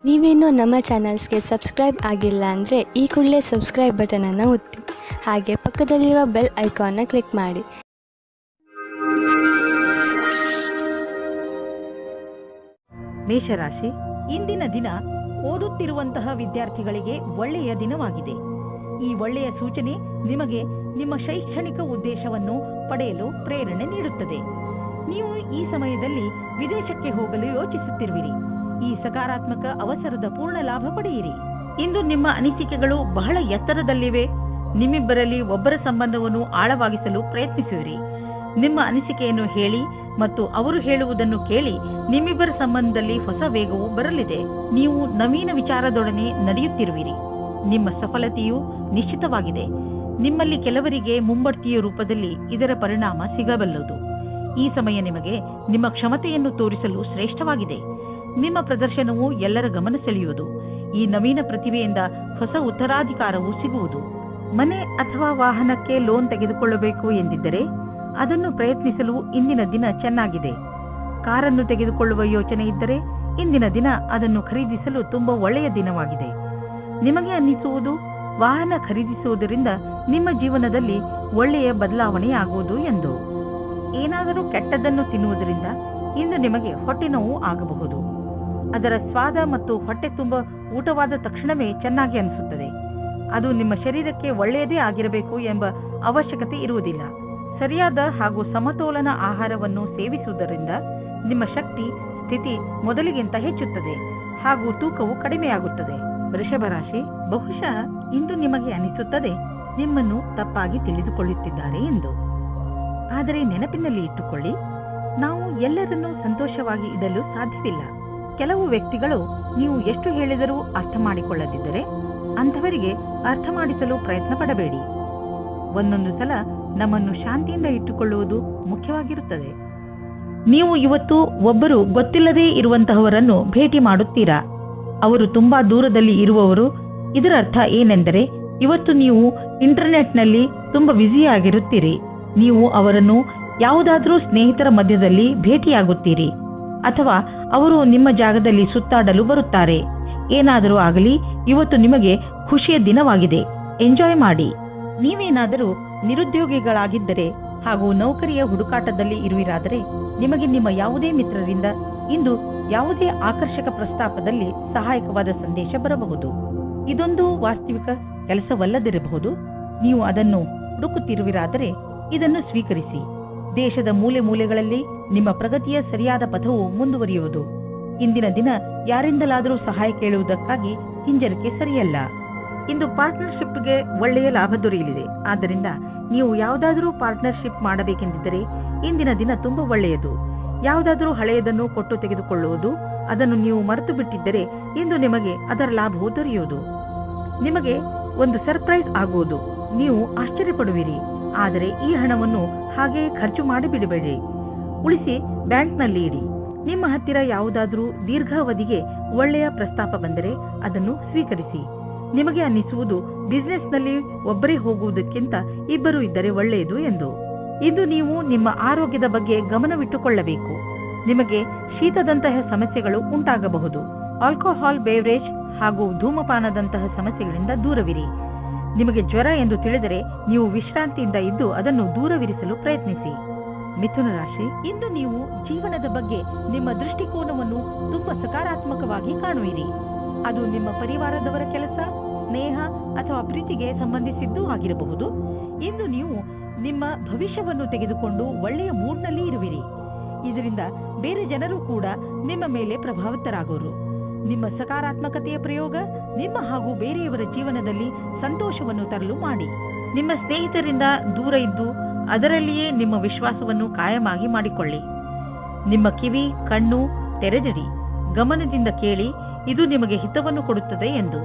ನೀವೇನೂ ನಮ್ಮ ಚಾನಲ್ಸ್ಗೆ ಸಬ್ಸ್ಕ್ರೈಬ್ ಆಗಿಲ್ಲ ಅಂದರೆ ಈ ಕೂಡಲೇ ಸಬ್ಸ್ಕ್ರೈಬ್ ಬಟನನ್ನು ಒತ್ತಿ ಹಾಗೆ ಪಕ್ಕದಲ್ಲಿರುವ ಬೆಲ್ ಐಕಾನ್ನ ಕ್ಲಿಕ್ ಮಾಡಿ. ಮೇಷರಾಶಿ, ಇಂದಿನ ದಿನ ಓದುತ್ತಿರುವಂತಹ ವಿದ್ಯಾರ್ಥಿಗಳಿಗೆ ಒಳ್ಳೆಯ ದಿನವಾಗಿದೆ. ಈ ಒಳ್ಳೆಯ ಸೂಚನೆ ನಿಮಗೆ ನಿಮ್ಮ ಶೈಕ್ಷಣಿಕ ಉದ್ದೇಶವನ್ನು ಪಡೆಯಲು ಪ್ರೇರಣೆ ನೀಡುತ್ತದೆ. ನೀವು ಈ ಸಮಯದಲ್ಲಿ ವಿದೇಶಕ್ಕೆ ಹೋಗಲು ಯೋಚಿಸುತ್ತಿರುವಿರಿ. ಈ ಸಕಾರಾತ್ಮಕ ಅವಸರದ ಪೂರ್ಣ ಲಾಭ ಪಡೆಯಿರಿ. ಇಂದು ನಿಮ್ಮ ಅನಿಸಿಕೆಗಳು ಬಹಳ ಎತ್ತರದಲ್ಲಿವೆ. ನಿಮ್ಮಿಬ್ಬರಲ್ಲಿ ಒಬ್ಬರ ಸಂಬಂಧವನ್ನು ಆಳವಾಗಿಸಲು ಪ್ರಯತ್ನಿಸುವಿರಿ. ನಿಮ್ಮ ಅನಿಸಿಕೆಯನ್ನು ಹೇಳಿ ಮತ್ತು ಅವರು ಹೇಳುವುದನ್ನು ಕೇಳಿ ನಿಮ್ಮಿಬ್ಬರ ಸಂಬಂಧದಲ್ಲಿ ಹೊಸ ವೇಗವು ಬರಲಿದೆ. ನೀವು ನವೀನ ವಿಚಾರದೊಡನೆ ನಡೆಯುತ್ತಿರುವಿರಿ. ನಿಮ್ಮ ಸಫಲತೆಯು ನಿಶ್ಚಿತವಾಗಿದೆ. ನಿಮ್ಮಲ್ಲಿ ಕೆಲವರಿಗೆ ಮುಂಬಡ್ತಿಯ ರೂಪದಲ್ಲಿ ಇದರ ಪರಿಣಾಮ ಸಿಗಬಲ್ಲದು. ಈ ಸಮಯ ನಿಮಗೆ ನಿಮ್ಮ ಕ್ಷಮತೆಯನ್ನು ತೋರಿಸಲು ಶ್ರೇಷ್ಠವಾಗಿದೆ. ನಿಮ್ಮ ಪ್ರದರ್ಶನವು ಎಲ್ಲರ ಗಮನ ಸೆಳೆಯುವುದು. ಈ ನವೀನ ಪ್ರತಿಭೆಯಿಂದ ಹೊಸ ಉತ್ತರಾಧಿಕಾರವು ಸಿಗುವುದು. ಮನೆ ಅಥವಾ ವಾಹನಕ್ಕೆ ಲೋನ್ ತೆಗೆದುಕೊಳ್ಳಬೇಕು ಎಂದಿದ್ದರೆ ಅದನ್ನು ಪ್ರಯತ್ನಿಸಲು ಇಂದಿನ ದಿನ ಚೆನ್ನಾಗಿದೆ. ಕಾರನ್ನು ತೆಗೆದುಕೊಳ್ಳುವ ಯೋಚನೆ ಇದ್ದರೆ ಇಂದಿನ ದಿನ ಅದನ್ನು ಖರೀದಿಸಲು ತುಂಬಾ ಒಳ್ಳೆಯ ದಿನವಾಗಿದೆ. ನಿಮಗೆ ಅನ್ನಿಸುವುದು ವಾಹನ ಖರೀದಿಸುವುದರಿಂದ ನಿಮ್ಮ ಜೀವನದಲ್ಲಿ ಒಳ್ಳೆಯ ಬದಲಾವಣೆಯಾಗುವುದು ಎಂದು. ಏನಾದರೂ ಕೆಟ್ಟದ್ದನ್ನು ತಿನ್ನುವುದರಿಂದ ಇಂದು ನಿಮಗೆ ಹೊಟ್ಟೆ ನೋವು ಆಗಬಹುದು. ಅದರ ಸ್ವಾದ ಮತ್ತು ಹೊಟ್ಟೆ ತುಂಬ ಊಟವಾದ ತಕ್ಷಣವೇ ಚೆನ್ನಾಗಿ ಅನಿಸುತ್ತದೆ. ಅದು ನಿಮ್ಮ ಶರೀರಕ್ಕೆ ಒಳ್ಳೆಯದೇ ಆಗಿರಬೇಕು ಎಂಬ ಅವಶ್ಯಕತೆ ಇರುವುದಿಲ್ಲ. ಸರಿಯಾದ ಹಾಗೂ ಸಮತೋಲನ ಆಹಾರವನ್ನು ಸೇವಿಸುವುದರಿಂದ ನಿಮ್ಮ ಶಕ್ತಿ ಸ್ಥಿತಿ ಮೊದಲಿಗಿಂತ ಹೆಚ್ಚುತ್ತದೆ ಹಾಗೂ ತೂಕವು ಕಡಿಮೆಯಾಗುತ್ತದೆ. ವೃಷಭ ರಾಶಿ, ಬಹುಶಃ ಇಂದು ನಿಮಗೆ ಅನಿಸುತ್ತದೆ ನಿಮ್ಮನ್ನು ತಪ್ಪಾಗಿ ತಿಳಿದುಕೊಳ್ಳುತ್ತಿದ್ದಾರೆ ಎಂದು. ಆದರೆ ನೆನಪಿನಲ್ಲಿ ಇಟ್ಟುಕೊಳ್ಳಿ, ನಾವು ಎಲ್ಲರನ್ನೂ ಸಂತೋಷವಾಗಿ ಇಡಲು ಸಾಧ್ಯವಿಲ್ಲ. ಕೆಲವು ವ್ಯಕ್ತಿಗಳು ನೀವು ಎಷ್ಟು ಹೇಳಿದರೂ ಅರ್ಥ ಮಾಡಿಕೊಳ್ಳದಿದ್ದರೆ ಅಂಥವರಿಗೆ ಅರ್ಥ ಮಾಡಿಸಲು ಪ್ರಯತ್ನ ಪಡಬೇಡಿ. ಒಂದೊಂದು ಸಲ ನಮ್ಮನ್ನು ಶಾಂತಿಯಿಂದ ಇಟ್ಟುಕೊಳ್ಳುವುದು ಮುಖ್ಯವಾಗಿರುತ್ತದೆ. ನೀವು ಇವತ್ತು ಒಬ್ಬರು ಗೊತ್ತಿಲ್ಲದೇ ಇರುವಂತಹವರನ್ನು ಭೇಟಿ ಮಾಡುತ್ತೀರಾ. ಅವರು ತುಂಬಾ ದೂರದಲ್ಲಿ ಇರುವವರು. ಇದರ ಅರ್ಥ ಏನೆಂದರೆ ಇವತ್ತು ನೀವು ಇಂಟರ್ನೆಟ್ನಲ್ಲಿ ತುಂಬಾ ಬ್ಯುಸಿಯಾಗಿರುತ್ತೀರಿ. ನೀವು ಅವರನ್ನು ಯಾವುದಾದ್ರೂ ಸ್ನೇಹಿತರ ಮಧ್ಯದಲ್ಲಿ ಭೇಟಿಯಾಗುತ್ತೀರಿ ಅಥವಾ ಅವರು ನಿಮ್ಮ ಜಾಗದಲ್ಲಿ ಸುತ್ತಾಡಲು ಬರುತ್ತಾರೆ. ಏನಾದರೂ ಆಗಲಿ, ಇವತ್ತು ನಿಮಗೆ ಖುಷಿಯ ದಿನವಾಗಿದೆ. ಎಂಜಾಯ್ ಮಾಡಿ. ನೀವೇನಾದರೂ ನಿರುದ್ಯೋಗಿಗಳಾಗಿದ್ದರೆ ಹಾಗೂ ನೌಕರಿಯ ಹುಡುಕಾಟದಲ್ಲಿ ಇರುವಿರಾದರೆ ನಿಮಗೆ ನಿಮ್ಮ ಯಾವುದೇ ಮಿತ್ರರಿಂದ ಇಂದು ಯಾವುದೇ ಆಕರ್ಷಕ ಪ್ರಸ್ತಾಪದಲ್ಲಿ ಸಹಾಯಕವಾದ ಸಂದೇಶ ಬರಬಹುದು. ಇದೊಂದು ವಾಸ್ತವಿಕ ಕೆಲಸವಲ್ಲದಿರಬಹುದು. ನೀವು ಅದನ್ನು ಹುಡುಕುತ್ತಿರುವಿರಾದರೆ ಇದನ್ನು ಸ್ವೀಕರಿಸಿ. ದೇಶದ ಮೂಲೆ ಮೂಲೆಗಳಲ್ಲಿ ನಿಮ್ಮ ಪ್ರಗತಿಯ ಸರಿಯಾದ ಪಥವು ಮುಂದುವರಿಯುವುದು. ಇಂದಿನ ದಿನ ಯಾರಿಂದಲಾದರೂ ಸಹಾಯ ಕೇಳುವುದಕ್ಕಾಗಿ ಹಿಂಜರಿಕೆ ಸರಿಯಲ್ಲ. ಇಂದು ಪಾರ್ಟ್ನರ್ಶಿಪ್ಗೆ ಒಳ್ಳೆಯ ಲಾಭ ದೊರೆಯಲಿದೆ. ಆದ್ದರಿಂದ ನೀವು ಯಾವುದಾದರೂ ಪಾರ್ಟ್ನರ್ಶಿಪ್ ಮಾಡಬೇಕೆಂದಿದ್ದರೆ ಇಂದಿನ ದಿನ ತುಂಬಾ ಒಳ್ಳೆಯದು. ಯಾವುದಾದರೂ ಹಳೆಯದನ್ನು ಕೊಟ್ಟು ತೆಗೆದುಕೊಳ್ಳುವುದು, ಅದನ್ನು ನೀವು ಮರೆತು ಬಿಟ್ಟಿದ್ದರೆ ಇಂದು ನಿಮಗೆ ಅದರ ಲಾಭವು ದೊರೆಯುವುದು. ನಿಮಗೆ ಒಂದು ಸರ್ಪ್ರೈಸ್ ಆಗುವುದು. ನೀವು ಆಶ್ಚರ್ಯಪಡುವಿರಿ. ಆದರೆ ಈ ಹಣವನ್ನು ಹಾಗೆಯೇ ಖರ್ಚು ಮಾಡಿಬಿಡಬೇಡಿ. ಉಳಿಸಿ ಬ್ಯಾಂಕ್ನಲ್ಲಿ ಇಡಿ. ನಿಮ್ಮ ಹತ್ತಿರ ಯಾವುದಾದರೂ ದೀರ್ಘಾವಧಿಗೆ ಒಳ್ಳೆಯ ಪ್ರಸ್ತಾಪ ಬಂದರೆ ಅದನ್ನು ಸ್ವೀಕರಿಸಿ. ನಿಮಗೆ ಅನ್ನಿಸುವುದು ಬಿಸಿನೆಸ್ನಲ್ಲಿ ಒಬ್ಬರೇ ಹೋಗುವುದಕ್ಕಿಂತ ಇಬ್ಬರು ಇದ್ದರೆ ಒಳ್ಳೆಯದು ಎಂದು. ಇಂದು ನೀವು ನಿಮ್ಮ ಆರೋಗ್ಯದ ಬಗ್ಗೆ ಗಮನವಿಟ್ಟುಕೊಳ್ಳಬೇಕು. ನಿಮಗೆ ಶೀತದಂತಹ ಸಮಸ್ಯೆಗಳು ಉಂಟಾಗಬಹುದು. ಆಲ್ಕೋಹಾಲ್ ಬೇವರೇಜ್ ಹಾಗೂ ಧೂಮಪಾನದಂತಹ ಸಮಸ್ಯೆಗಳಿಂದ ದೂರವಿರಿ. ನಿಮಗೆ ಜ್ವರ ಎಂದು ತಿಳಿದರೆ ನೀವು ವಿಶ್ರಾಂತಿಯಿಂದ ಇದ್ದು ಅದನ್ನು ದೂರವಿರಿಸಲು ಪ್ರಯತ್ನಿಸಿ. ಮಿಥುನ ರಾಶಿ, ಇಂದು ನೀವು ಜೀವನದ ಬಗ್ಗೆ ನಿಮ್ಮ ದೃಷ್ಟಿಕೋನವನ್ನು ತುಂಬಾ ಸಕಾರಾತ್ಮಕವಾಗಿ ಕಾಣುವಿರಿ. ಅದು ನಿಮ್ಮ ಪರಿವಾರದವರ ಕೆಲಸ, ಸ್ನೇಹ ಅಥವಾ ಪ್ರೀತಿಗೆ ಸಂಬಂಧಿಸಿದ್ದೂ ಆಗಿರಬಹುದು. ಇಂದು ನೀವು ನಿಮ್ಮ ಭವಿಷ್ಯವನ್ನು ತೆಗೆದುಕೊಂಡು ಒಳ್ಳೆಯ ಮೂಡ್ನಲ್ಲಿ ಇರುವಿರಿ. ಇದರಿಂದ ಬೇರೆ ಜನರು ಕೂಡ ನಿಮ್ಮ ಮೇಲೆ ಪ್ರಭಾವಿತರಾಗುವರು. ನಿಮ್ಮ ಸಕಾರಾತ್ಮಕತೆಯ ಪ್ರಯೋಗ ನಿಮ್ಮ ಹಾಗೂ ಬೇರೆಯವರ ಜೀವನದಲ್ಲಿ ಸಂತೋಷವನ್ನು ತರಲು ಮಾಡಿ. ನಿಮ್ಮ ಸ್ನೇಹಿತರಿಂದ ದೂರ ಇದ್ದು ಅದರಲ್ಲಿಯೇ ನಿಮ್ಮ ವಿಶ್ವಾಸವನ್ನು ಕಾಯಮಾಗಿ ಮಾಡಿಕೊಳ್ಳಿ. ನಿಮ್ಮ ಕಿವಿ ಕಣ್ಣು ತೆರೆದಿಡಿ. ಗಮನದಿಂದ ಕೇಳಿ. ಇದು ನಿಮಗೆ ಹಿತವನ್ನು ಕೊಡುತ್ತದೆ ಎಂದು.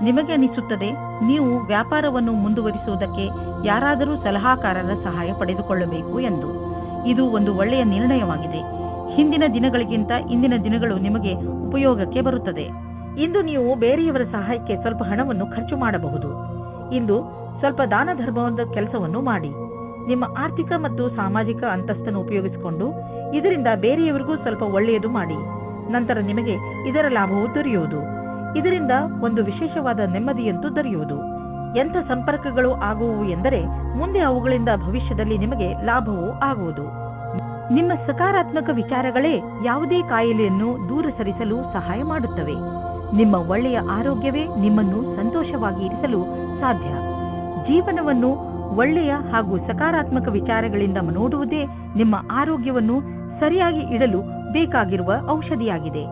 ನಿಮಗೆ ಅನಿಸುತ್ತದೆ ನೀವು ವ್ಯಾಪಾರವನ್ನು ಮುಂದುವರಿಸುವುದಕ್ಕೆ ಯಾರಾದರೂ ಸಲಹಾಕಾರರ ಸಹಾಯ ಪಡೆದುಕೊಳ್ಳಬೇಕು ಎಂದು. ಇದು ಒಂದು ಒಳ್ಳೆಯ ನಿರ್ಣಯವಾಗಿದೆ. ಹಿಂದಿನ ದಿನಗಳಿಗಿಂತ ಇಂದಿನ ದಿನಗಳು ನಿಮಗೆ ಉಪಯೋಗಕ್ಕೆ ಬರುತ್ತದೆ. ಇಂದು ನೀವು ಬೇರೆಯವರ ಸಹಾಯಕ್ಕೆ ಸ್ವಲ್ಪ ಹಣವನ್ನು ಖರ್ಚು ಮಾಡಬಹುದು. ಇಂದು ಸ್ವಲ್ಪ ದಾನ ಧರ್ಮದ ಕೆಲಸವನ್ನು ಮಾಡಿ. ನಿಮ್ಮ ಆರ್ಥಿಕ ಮತ್ತು ಸಾಮಾಜಿಕ ಅಂತಸ್ತನ್ನು ಉಪಯೋಗಿಸಿಕೊಂಡು ಇದರಿಂದ ಬೇರೆಯವರಿಗೂ ಸ್ವಲ್ಪ ಒಳ್ಳೆಯದು ಮಾಡಿ. ನಂತರ ನಿಮಗೆ ಇದರ ಲಾಭವು ದೊರೆಯುವುದು. ಇದರಿಂದ ಒಂದು ವಿಶೇಷವಾದ ನೆಮ್ಮದಿಯಂತೂ ದೊರೆಯುವುದು. ಎಂಥ ಸಂಪರ್ಕಗಳು ಆಗುವು ಎಂದರೆ ಮುಂದೆ ಅವುಗಳಿಂದ ಭವಿಷ್ಯದಲ್ಲಿ ನಿಮಗೆ ಲಾಭವೂ ಆಗುವುದು. ನಿಮ್ಮ ಸಕಾರಾತ್ಮಕ ವಿಚಾರಗಳೇ ಯಾವುದೇ ಕಾಯಿಲೆಯನ್ನು ದೂರ ಸರಿಸಲು ಸಹಾಯ ಮಾಡುತ್ತವೆ. ನಿಮ್ಮ ಒಳ್ಳೆಯ ಆರೋಗ್ಯವೇ ನಿಮ್ಮನ್ನು ಸಂತೋಷವಾಗಿ ಇರಿಸಲು ಸಾಧ್ಯ. ಜೀವನವನ್ನು ಒಳ್ಳೆಯ ಹಾಗೂ ಸಕಾರಾತ್ಮಕ ವಿಚಾರಗಳಿಂದ ನೋಡುವುದೇ ನಿಮ್ಮ ಆರೋಗ್ಯವನ್ನು ಸರಿಯಾಗಿ ಇಡಲು ಬೇಕಾಗಿರುವ ಔಷಧಿಯಾಗಿದೆ.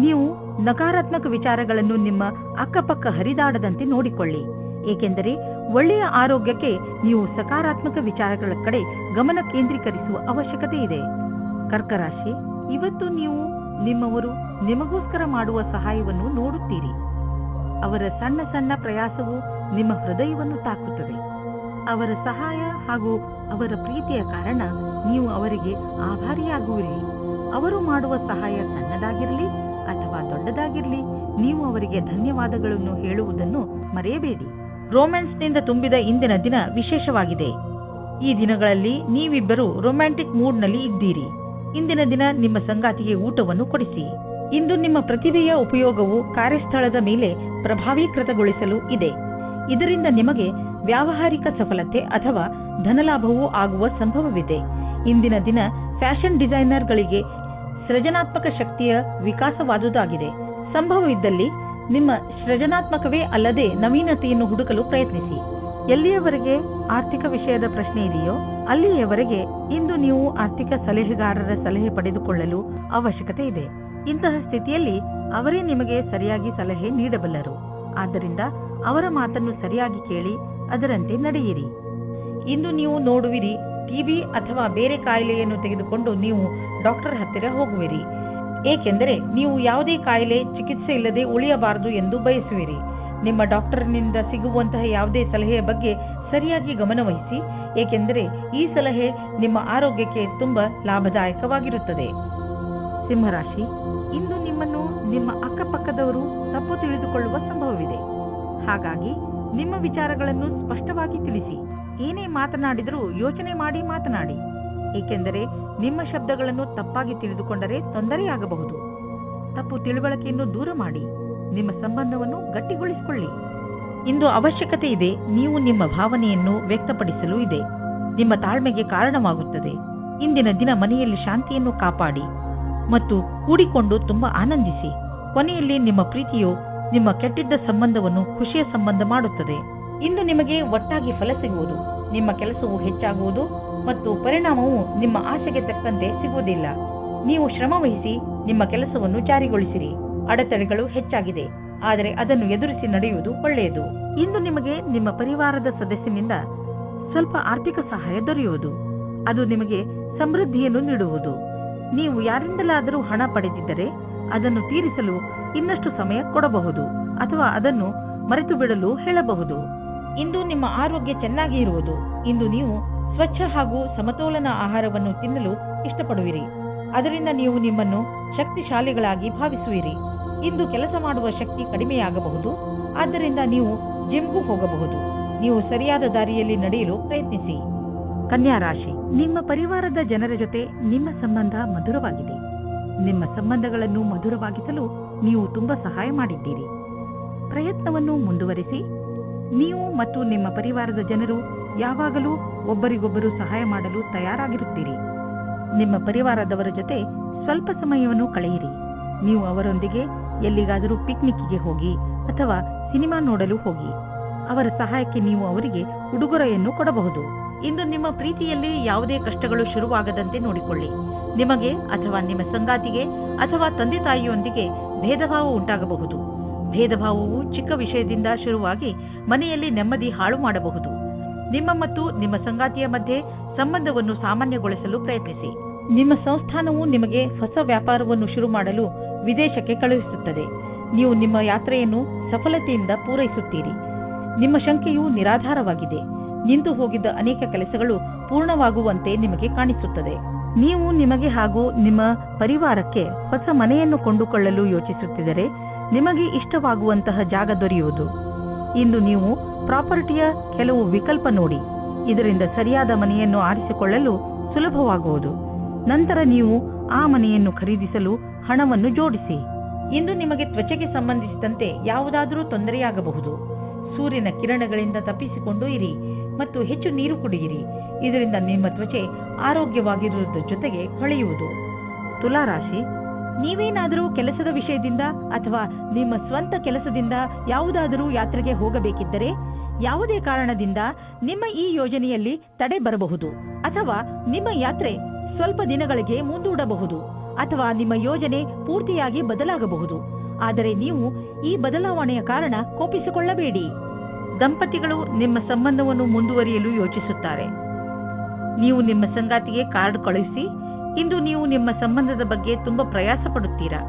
ನೀವು ನಕಾರಾತ್ಮಕ ವಿಚಾರಗಳನ್ನು ನಿಮ್ಮ ಅಕ್ಕಪಕ್ಕ ಹರಿದಾಡದಂತೆ ನೋಡಿಕೊಳ್ಳಿ. ಏಕೆಂದರೆ ಒಳ್ಳೆಯ ಆರೋಗ್ಯಕ್ಕೆ ನೀವು ಸಕಾರಾತ್ಮಕ ವಿಚಾರಗಳ ಕಡೆ ಗಮನ ಕೇಂದ್ರೀಕರಿಸುವ ಅವಶ್ಯಕತೆ ಇದೆ. ಕರ್ಕರಾಶಿ, ಇವತ್ತು ನೀವು ನಿಮ್ಮವರು ನಿಮಗೋಸ್ಕರ ಮಾಡುವ ಸಹಾಯವನ್ನು ನೋಡುತ್ತೀರಿ. ಅವರ ಸಣ್ಣ ಸಣ್ಣ ಪ್ರಯಾಸವು ನಿಮ್ಮ ಹೃದಯವನ್ನು ತಾಕುತ್ತದೆ. ಅವರ ಸಹಾಯ ಹಾಗೂ ಅವರ ಪ್ರೀತಿಯ ಕಾರಣ ನೀವು ಅವರಿಗೆ ಆಭಾರಿಯಾಗುವಿರಿ. ಅವರು ಮಾಡುವ ಸಹಾಯ ಸಣ್ಣದಾಗಿರಲಿ ಅಥವಾ ದೊಡ್ಡದಾಗಿರಲಿ, ನೀವು ಅವರಿಗೆ ಧನ್ಯವಾದಗಳನ್ನು ಹೇಳುವುದನ್ನು ಮರೆಯಬೇಡಿ. ರೊಮ್ಯಾನ್ಸ್ನಿಂದ ತುಂಬಿದ ಇಂದಿನ ದಿನ ವಿಶೇಷವಾಗಿದೆ. ಈ ದಿನಗಳಲ್ಲಿ ನೀವಿಬ್ಬರು ರೊಮ್ಯಾಂಟಿಕ್ ಮೂಡ್ನಲ್ಲಿ ಇದ್ದೀರಿ. ಇಂದಿನ ದಿನ ನಿಮ್ಮ ಸಂಗಾತಿಗೆ ಊಟವನ್ನು ಕೊಡಿಸಿ. ಇಂದು ನಿಮ್ಮ ಪ್ರತಿಭೆಯ ಉಪಯೋಗವು ಕಾರ್ಯಸ್ಥಳದ ಮೇಲೆ ಪ್ರಭಾವೀಕೃತಗೊಳಿಸಲು ಇದೆ. ಇದರಿಂದ ನಿಮಗೆ ವ್ಯಾವಹಾರಿಕ ಸಫಲತೆ ಅಥವಾ ಧನಲಾಭವೂ ಆಗುವ ಸಂಭವವಿದೆ. ಇಂದಿನ ದಿನ ಫ್ಯಾಷನ್ ಡಿಸೈನರ್ಗಳಿಗೆ ಸೃಜನಾತ್ಮಕ ಶಕ್ತಿಯ ವಿಕಾಸವಾದುದಾಗಿದೆ. ಸಂಭವವಿದ್ದಲ್ಲಿ ನಿಮ್ಮ ಸೃಜನಾತ್ಮಕವೇ ಅಲ್ಲದೆ ನವೀನತೆಯನ್ನು ಹುಡುಕಲು ಪ್ರಯತ್ನಿಸಿ. ಎಲ್ಲಿಯವರೆಗೆ ಆರ್ಥಿಕ ವಿಷಯದ ಪ್ರಶ್ನೆ ಇದೆಯೋ ಅಲ್ಲಿಯವರೆಗೆ ಇಂದು ನೀವು ಆರ್ಥಿಕ ಸಲಹೆಗಾರರ ಸಲಹೆ ಪಡೆದುಕೊಳ್ಳಲು ಅವಶ್ಯಕತೆ ಇದೆ. ಇಂತಹ ಸ್ಥಿತಿಯಲ್ಲಿ ಅವರೇ ನಿಮಗೆ ಸರಿಯಾಗಿ ಸಲಹೆ ನೀಡಬಲ್ಲರು. ಆದ್ದರಿಂದ ಅವರ ಮಾತನ್ನು ಸರಿಯಾಗಿ ಕೇಳಿ ಅದರಂತೆ ನಡೆಯಿರಿ. ಇಂದು ನೀವು ನೋಡುವಿರಿ, ಟಿಬಿ ಅಥವಾ ಬೇರೆ ಕಾಯಿಲೆಯನ್ನು ತೆಗೆದುಕೊಂಡು ನೀವು ಡಾಕ್ಟರ್ ಹತ್ತಿರ ಹೋಗುವಿರಿ. ಏಕೆಂದರೆ ನೀವು ಯಾವುದೇ ಕಾಯಿಲೆ ಚಿಕಿತ್ಸೆ ಇಲ್ಲದೆ ಉಳಿಯಬಾರದು ಎಂದು ಬಯಸುವಿರಿ. ನಿಮ್ಮ ಡಾಕ್ಟರ್ನಿಂದ ಸಿಗುವಂತಹ ಯಾವುದೇ ಸಲಹೆಯ ಬಗ್ಗೆ ಸರಿಯಾಗಿ ಗಮನವಹಿಸಿ, ಏಕೆಂದರೆ ಈ ಸಲಹೆ ನಿಮ್ಮ ಆರೋಗ್ಯಕ್ಕೆ ತುಂಬಾ ಲಾಭದಾಯಕವಾಗಿರುತ್ತದೆ. ಸಿಂಹರಾಶಿ, ಇಂದು ನಿಮ್ಮನ್ನು ನಿಮ್ಮ ಅಕ್ಕಪಕ್ಕದವರು ತಪ್ಪು ತಿಳಿದುಕೊಳ್ಳುವ ಸಂಭವವಿದೆ. ಹಾಗಾಗಿ ನಿಮ್ಮ ವಿಚಾರಗಳನ್ನು ಸ್ಪಷ್ಟವಾಗಿ ತಿಳಿಸಿ. ಏನೇ ಮಾತನಾಡಿದರೂ ಯೋಚನೆ ಮಾಡಿ ಮಾತನಾಡಿ. ಏಕೆಂದರೆ ನಿಮ್ಮ ಶಬ್ದಗಳನ್ನು ತಪ್ಪಾಗಿ ತಿಳಿದುಕೊಂಡರೆ ತೊಂದರೆಯಾಗಬಹುದು. ತಪ್ಪು ತಿಳುವಳಿಕೆಯನ್ನು ದೂರ ಮಾಡಿ ನಿಮ್ಮ ಸಂಬಂಧವನ್ನು ಗಟ್ಟಿಗೊಳಿಸಿಕೊಳ್ಳಿ. ಇಂದು ಅವಶ್ಯಕತೆ ಇದೆ. ನೀವು ನಿಮ್ಮ ಭಾವನೆಯನ್ನು ವ್ಯಕ್ತಪಡಿಸಲು ಇದೆ. ನಿಮ್ಮ ತಾಳ್ಮೆಗೆ ಕಾರಣವಾಗುತ್ತದೆ. ಇಂದಿನ ದಿನ ಮನೆಯಲ್ಲಿ ಶಾಂತಿಯನ್ನು ಕಾಪಾಡಿ ಮತ್ತು ಕೂಡಿಕೊಂಡು ತುಂಬಾ ಆನಂದಿಸಿ. ಕೊನೆಯಲ್ಲಿ ನಿಮ್ಮ ಪ್ರೀತಿಯು ನಿಮ್ಮ ಕೆಟ್ಟಿದ್ದ ಸಂಬಂಧವನ್ನು ಖುಷಿಯ ಸಂಬಂಧ ಮಾಡುತ್ತದೆ. ಇಂದು ನಿಮಗೆ ಒಟ್ಟಾಗಿ ಫಲ ಸಿಗುವುದು. ನಿಮ್ಮ ಕೆಲಸವು ಹೆಚ್ಚಾಗುವುದು ಮತ್ತು ಪರಿಣಾಮವು ನಿಮ್ಮ ಆಸೆಗೆ ತಕ್ಕಂತೆ ಸಿಗುವುದಿಲ್ಲ. ನೀವು ಶ್ರಮ ವಹಿಸಿ ನಿಮ್ಮ ಕೆಲಸವನ್ನು ಜಾರಿಗೊಳಿಸಿರಿ. ಅಡೆತಡೆಗಳು ಹೆಚ್ಚಾಗಿದೆ, ಆದರೆ ಅದನ್ನು ಎದುರಿಸಿ ನಡೆಯುವುದು ಒಳ್ಳೆಯದು. ಇಂದು ನಿಮಗೆ ನಿಮ್ಮ ಪರಿವಾರದ ಸದಸ್ಯನಿಂದ ಸ್ವಲ್ಪ ಆರ್ಥಿಕ ಸಹಾಯ ದೊರೆಯುವುದು. ಅದು ನಿಮಗೆ ಸಮೃದ್ಧಿಯನ್ನು ನೀಡುವುದು. ನೀವು ಯಾರಿಂದಲಾದರೂ ಹಣ ಪಡೆದಿದ್ದರೆ ಅದನ್ನು ತೀರಿಸಲು ಇನ್ನಷ್ಟು ಸಮಯ ಕೊಡಬಹುದು ಅಥವಾ ಅದನ್ನು ಮರೆತು ಬಿಡಲು ಹೇಳಬಹುದು. ಇಂದು ನಿಮ್ಮ ಆರೋಗ್ಯ ಚೆನ್ನಾಗಿ ಇರುವುದು. ಇಂದು ನೀವು ಸ್ವಚ್ಛ ಹಾಗೂ ಸಮತೋಲನ ಆಹಾರವನ್ನು ತಿನ್ನಲು ಇಷ್ಟಪಡುವಿರಿ. ಅದರಿಂದ ನೀವು ನಿಮ್ಮನ್ನು ಶಕ್ತಿಶಾಲಿಗಳಾಗಿ ಭಾವಿಸುವಿರಿ. ಇಂದು ಕೆಲಸ ಮಾಡುವ ಶಕ್ತಿ ಕಡಿಮೆಯಾಗಬಹುದು. ಆದ್ದರಿಂದ ನೀವು ಜಿಮ್ಗೂ ಹೋಗಬಹುದು. ನೀವು ಸರಿಯಾದ ದಾರಿಯಲ್ಲಿ ನಡೆಯಲು ಪ್ರಯತ್ನಿಸಿ. ಕನ್ಯಾ ರಾಶಿ, ನಿಮ್ಮ ಪರಿವಾರದ ಜನರ ಜೊತೆ ನಿಮ್ಮ ಸಂಬಂಧ ಮಧುರವಾಗಿದೆ. ನಿಮ್ಮ ಸಂಬಂಧಗಳನ್ನು ಮಧುರವಾಗಿಸಲು ನೀವು ತುಂಬಾ ಸಹಾಯ ಮಾಡಿದ್ದೀರಿ. ಪ್ರಯತ್ನವನ್ನು ಮುಂದುವರಿಸಿ. ನೀವು ಮತ್ತು ನಿಮ್ಮ ಪರಿವಾರದ ಜನರು ಯಾವಾಗಲೂ ಒಬ್ಬರಿಗೊಬ್ಬರು ಸಹಾಯ ಮಾಡಲು ತಯಾರಾಗಿರುತ್ತೀರಿ. ನಿಮ್ಮ ಪರಿವಾರದವರ ಜೊತೆ ಸ್ವಲ್ಪ ಸಮಯವನ್ನು ಕಳೆಯಿರಿ. ನೀವು ಅವರೊಂದಿಗೆ ಎಲ್ಲಿಗಾದರೂ ಪಿಕ್ನಿಕ್ಗೆ ಹೋಗಿ ಅಥವಾ ಸಿನಿಮಾ ನೋಡಲು ಹೋಗಿ. ಅವರ ಸಹಾಯಕ್ಕೆ ನೀವು ಅವರಿಗೆ ಉಡುಗೊರೆಯನ್ನು ಕೊಡಬಹುದು. ಇಂದು ನಿಮ್ಮ ಪ್ರೀತಿಯಲ್ಲಿ ಯಾವುದೇ ಕಷ್ಟಗಳು ಶುರುವಾಗದಂತೆ ನೋಡಿಕೊಳ್ಳಿ. ನಿಮಗೆ ಅಥವಾ ನಿಮ್ಮ ಸಂಗಾತಿಗೆ ಅಥವಾ ತಂದೆ ತಾಯಿಯೊಂದಿಗೆ ಭೇದಭಾವ ಉಂಟಾಗಬಹುದು. ಭೇದಭಾವವು ಚಿಕ್ಕ ವಿಷಯದಿಂದ ಶುರುವಾಗಿ ಮನೆಯಲ್ಲಿ ನೆಮ್ಮದಿ ಹಾಳು ಮಾಡಬಹುದು. ನಿಮ್ಮ ಮತ್ತು ನಿಮ್ಮ ಸಂಗಾತಿಯ ಮಧ್ಯೆ ಸಂಬಂಧವನ್ನು ಸಾಮಾನ್ಯಗೊಳಿಸಲು ಪ್ರಯತ್ನಿಸಿ. ನಿಮ್ಮ ಸಂಸ್ಥಾನವು ನಿಮಗೆ ಹೊಸ ವ್ಯಾಪಾರವನ್ನು ಶುರು ಮಾಡಲು ವಿದೇಶಕ್ಕೆ ಕಳುಹಿಸುತ್ತದೆ. ನೀವು ನಿಮ್ಮ ಯಾತ್ರೆಯನ್ನು ಸಫಲತೆಯಿಂದ ಪೂರೈಸುತ್ತೀರಿ. ನಿಮ್ಮ ಶಂಕೆಯು ನಿರಾಧಾರವಾಗಿದೆ. ನಿಂತು ಹೋಗಿದ್ದ ಅನೇಕ ಕೆಲಸಗಳು ಪೂರ್ಣವಾಗುವಂತೆ ನಿಮಗೆ ಕಾಣಿಸುತ್ತದೆ. ನೀವು ನಿಮಗೆ ಹಾಗೂ ನಿಮ್ಮ ಪರಿವಾರಕ್ಕೆ ಹೊಸ ಮನೆಯನ್ನು ಕೊಂಡುಕೊಳ್ಳಲು ಯೋಚಿಸುತ್ತಿದ್ದರೆ ನಿಮಗೆ ಇಷ್ಟವಾಗುವಂತಹ ಜಾಗ ದೊರೆಯುವುದು. ಇಂದು ನೀವು ಪ್ರಾಪರ್ಟಿಯ ಕೆಲವು ವಿಕಲ್ಪ ನೋಡಿ. ಇದರಿಂದ ಸರಿಯಾದ ಮನೆಯನ್ನು ಆರಿಸಿಕೊಳ್ಳಲು ಸುಲಭವಾಗುವುದು. ನಂತರ ನೀವು ಆ ಮನೆಯನ್ನು ಖರೀದಿಸಲು ಹಣವನ್ನು ಜೋಡಿಸಿ. ಇಂದು ನಿಮಗೆ ತ್ವಚೆಗೆ ಸಂಬಂಧಿಸಿದಂತೆ ಯಾವುದಾದರೂ ತೊಂದರೆಯಾಗಬಹುದು. ಸೂರ್ಯನ ಕಿರಣಗಳಿಂದ ತಪ್ಪಿಸಿಕೊಂಡು ಇರಿ ಮತ್ತು ಹೆಚ್ಚು ನೀರು ಕುಡಿಯಿರಿ. ಇದರಿಂದ ನಿಮ್ಮ ತ್ವಚೆ ಆರೋಗ್ಯವಾಗಿರುವುದರ ಜೊತೆಗೆ ಹೊಳೆಯುವುದು. ತುಲಾ ರಾಶಿ, ನೀವೇನಾದರೂ ಕೆಲಸದ ವಿಷಯದಿಂದ ಅಥವಾ ನಿಮ್ಮ ಸ್ವಂತ ಕೆಲಸದಿಂದ ಯಾವುದಾದರೂ ಯಾತ್ರೆಗೆ ಹೋಗಬೇಕಿದ್ದರೆ ಯಾವುದೇ ಕಾರಣದಿಂದ ನಿಮ್ಮ ಈ ಯೋಜನೆಯಲ್ಲಿ ತಡೆ ಬರಬಹುದು ಅಥವಾ ನಿಮ್ಮ ಯಾತ್ರೆ ಸ್ವಲ್ಪ ದಿನಗಳಿಗೆ ಮುಂದೂಡಬಹುದು ಅಥವಾ ನಿಮ್ಮ ಯೋಜನೆ ಪೂರ್ತಿಯಾಗಿ ಬದಲಾಗಬಹುದು. ಆದರೆ ನೀವು ಈ ಬದಲಾವಣೆಯ ಕಾರಣ ಕೋಪಿಸಿಕೊಳ್ಳಬೇಡಿ. ದಂಪತಿಗಳು ನಿಮ್ಮ ಸಂಬಂಧವನ್ನು ಮುಂದುವರಿಯಲು ಯೋಚಿಸುತ್ತಾರೆ. ನೀವು ನಿಮ್ಮ ಸಂಗಾತಿಗೆ ಕಾರ್ಡ್ ಕಳುಹಿಸಿ. ಇಂದು ನೀವು ನಿಮ್ಮ ಸಂಬಂಧದ ಬಗ್ಗೆ ತುಂಬಾ ಪ್ರಯಾಸ ಪಡುತ್ತೀರಾ.